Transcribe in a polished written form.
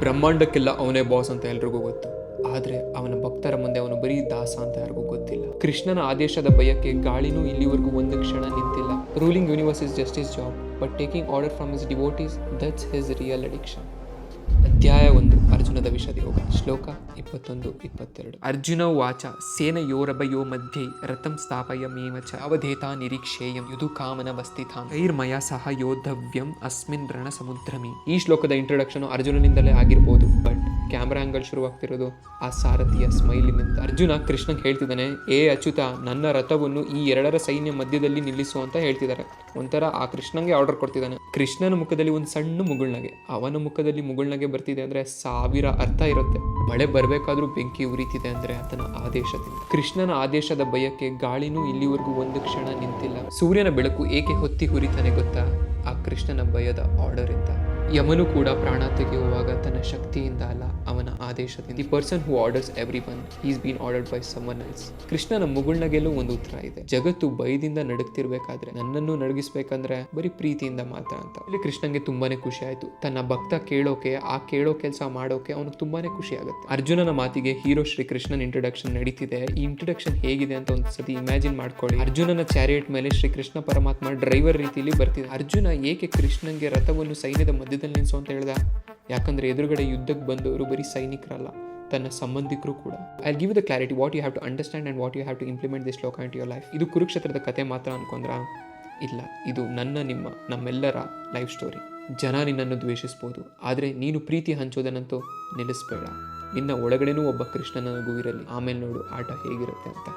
ಬ್ರಹ್ಮಾಂಡಕ್ಕೆಲ್ಲ ಅವನೇ ಬಾಸ್ ಅಂತ ಎಲ್ರಿಗೂ ಗೊತ್ತು. ಆದರೆ ಅವನ ಭಕ್ತರ ಮುಂದೆ ಅವನು ಬರೀ ದಾಸ ಅಂತ ಯಾರಿಗೂ ಗೊತ್ತಿಲ್ಲ. ಕೃಷ್ಣನ ಆದೇಶದ ಭಯಕ್ಕೆ ಗಾಳಿನೂ ಇಲ್ಲಿವರೆಗೂ ಒಂದು ಕ್ಷಣ ನಿಂತಿಲ್ಲ. Ruling universe is just his job, but taking order from his devotees, that's his real addiction. ಅಧ್ಯಾಯ 1, ಅರ್ಜುನದ ವಿಷದ ಯೋಗ. ಶ್ಲೋಕ 21-22. ಅರ್ಜುನ ವಾಚ ಸೇನಯೋರಭಯೋ ಮಧ್ಯೆ ರಥಂ ಸ್ಥಾಪಯಮೇವ ಚ ಅವಧೇತಾ ನಿರೀಕ್ಷೇಯಂ ಯುಧು ಕಾಮನ ವಸ್ಥಿತಾಂ ಕೈರ್ಮಯ ಸಹ ಯೋಧವ್ಯಂ ಅಸ್ಮಿನ್ ರಣ ಸಮುದ್ರಮಿ. ಈ ಶ್ಲೋಕದ ಇಂಟ್ರೊಡಕ್ಷನ್ ಅರ್ಜುನನಿಂದಲೇ ಆಗಿರ್ಬೋದು, ಬಟ್ ಕ್ಯಾಮ್ರಾ ಆಂಗಲ್ ಶುರುವಾಗ್ತಿರೋದು ಆ ಸಾರಥಿಯ ಸ್ಮೈಲಿನಿಂದ. ಅರ್ಜುನ ಕೃಷ್ಣಂಗೆ ಹೇಳ್ತಿದ್ದಾನೆ, ಏ ಅಚ್ಯುತ, ನನ್ನ ರಥವನ್ನು ಈ ಎರಡರ ಸೈನ್ಯ ಮಧ್ಯದಲ್ಲಿ ನಿಲ್ಲಿಸು ಅಂತ ಹೇಳ್ತಿದ್ದಾರೆ. ಒಂಥರ ಆ ಕೃಷ್ಣಂಗೆ ಆರ್ಡರ್ ಕೊಡ್ತಿದ್ದಾನೆ. ಕೃಷ್ಣನ ಮುಖದಲ್ಲಿ ಒಂದು ಸಣ್ಣ ಮುಗುಳ್ನಗೆ, ಅವನ ಮುಖದಲ್ಲಿ ಮುಗುಳ್ನಗೆ ಬರ್ತಿದೆ ಅಂದ್ರೆ 1000 ಅರ್ಥ ಇರುತ್ತೆ. ಮಳೆ ಬರಬೇಕಾದ್ರೂ ಬೆಂಕಿ ಉರಿತಿದೆ ಅಂದ್ರೆ ಆತನ ಆದೇಶದಿಂದ. ಕೃಷ್ಣನ ಆದೇಶದ ಭಯಕ್ಕೆ ಗಾಳಿನೂ ಇಲ್ಲಿವರೆಗೂ ಒಂದು ಕ್ಷಣ ನಿಂತಿಲ್ಲ. ಸೂರ್ಯನ ಬೆಳಕು ಏಕೆ ಹೊತ್ತಿ ಹುರಿತಾನೆ ಗೊತ್ತಾ? ಆ ಕೃಷ್ಣನ ಭಯದ ಆರ್ಡರ್ ಇಂದ. ಯಮನು ಕೂಡ ಪ್ರಾಣ ತೆಗೆಯುವಾಗ ತನ್ನ ಶಕ್ತಿಯಿಂದ ಅಲ್ಲ, ಅವನ ಆದೇಶದಿಂದ. The person who orders every one is been ordered by someone else. ಕೃಷ್ಣನ ಮುಗುಳ್ನಗೆಲ್ಲೂ ಒಂದು ಉತ್ತರ ಇದೆ. ಜಗತ್ತು ಭಯದಿಂದ ನಡುಗ್ತಿರ್ಬೇಕಾದ್ರೆ ನನ್ನನ್ನು ನಡಗಿಸ್ಬೇಕಂದ್ರೆ ಬರೀ ಪ್ರೀತಿಯಿಂದ ಮಾತ್ರ ಅಂತ. ಇಲ್ಲಿ ಕೃಷ್ಣಂಗೆ ತುಂಬಾನೇ ಖುಷಿ ಆಯ್ತು. ತನ್ನ ಭಕ್ತ ಕೇಳೋಕೆ, ಆ ಕೇಳೋ ಕೆಲಸ ಮಾಡೋಕೆ ಅವನು ತುಂಬಾನೇ ಖುಷಿ ಆಗುತ್ತೆ. ಅರ್ಜುನನ ಮಾತಿಗೆ ಹೀರೋ ಶ್ರೀ ಕೃಷ್ಣನ್ ಇಂಟ್ರೊಡಕ್ಷನ್ ನಡೀತಿದೆ. ಈ ಇಂಟ್ರೊಡಕ್ಷನ್ ಹೇಗಿದೆ ಅಂತ ಒಂದು ಸತಿ ಇಮ್ಯಾಜಿನ್ ಮಾಡ್ಕೊಳ್ಳಿ. ಅರ್ಜುನನ ಚಾರಿಯಟ್ ಮೇಲೆ ಶ್ರೀ ಕೃಷ್ಣ ಪರಮಾತ್ಮ ಡ್ರೈವರ್ ರೀತಿಯಲ್ಲಿ ಬರ್ತಿದೆ. ಅರ್ಜುನ ಏಕೆ ಕೃಷ್ಣಂಗೆ ರಥವನ್ನು ಸೈನ್ಯದ ಮಧ್ಯದಲ್ಲಿ ನಿಲ್ಲಿಸು ಅಂತ ಹೇಳ್ದ? ಯಾಕಂದ್ರೆ ಎದುರುಗಡೆ ಯುದ್ಧಕ್ಕೆ ಬಂದವರು ಬರೀ ಸೈನಿಕರಲ್ಲ, ತನ್ನ ಸಂಬಂಧಿಕರು ಕೂಡ. I give the clarity what you have to understand and what you have to implement this shloka into your life. ಇದು ಕುರುಕ್ಷೇತ್ರದ ಕತೆ ಮಾತ್ರ ಅನ್ಕೊಂಡ್ರಾ? ಇಲ್ಲ, ಇದು ನಮ್ಮೆಲ್ಲರ ಲೈಫ್ ಸ್ಟೋರಿ. ಜನ ನಿನ್ನನ್ನು ದ್ವೇಷಿಸ್ಬೋದು, ಆದರೆ ನೀನು ಪ್ರೀತಿ ಹಂಚೋದನ್ನಂತೂ ನಿಲ್ಲಿಸ್ಬೇಡ. ನಿನ್ನ ಒಳಗಡೆನೂ ಒಬ್ಬ ಕೃಷ್ಣನ ನಗು ಇರಲಿ. ಆಮೇಲೆ ನೋಡು ಆಟ ಹೇಗಿರುತ್ತೆ ಅಂತ.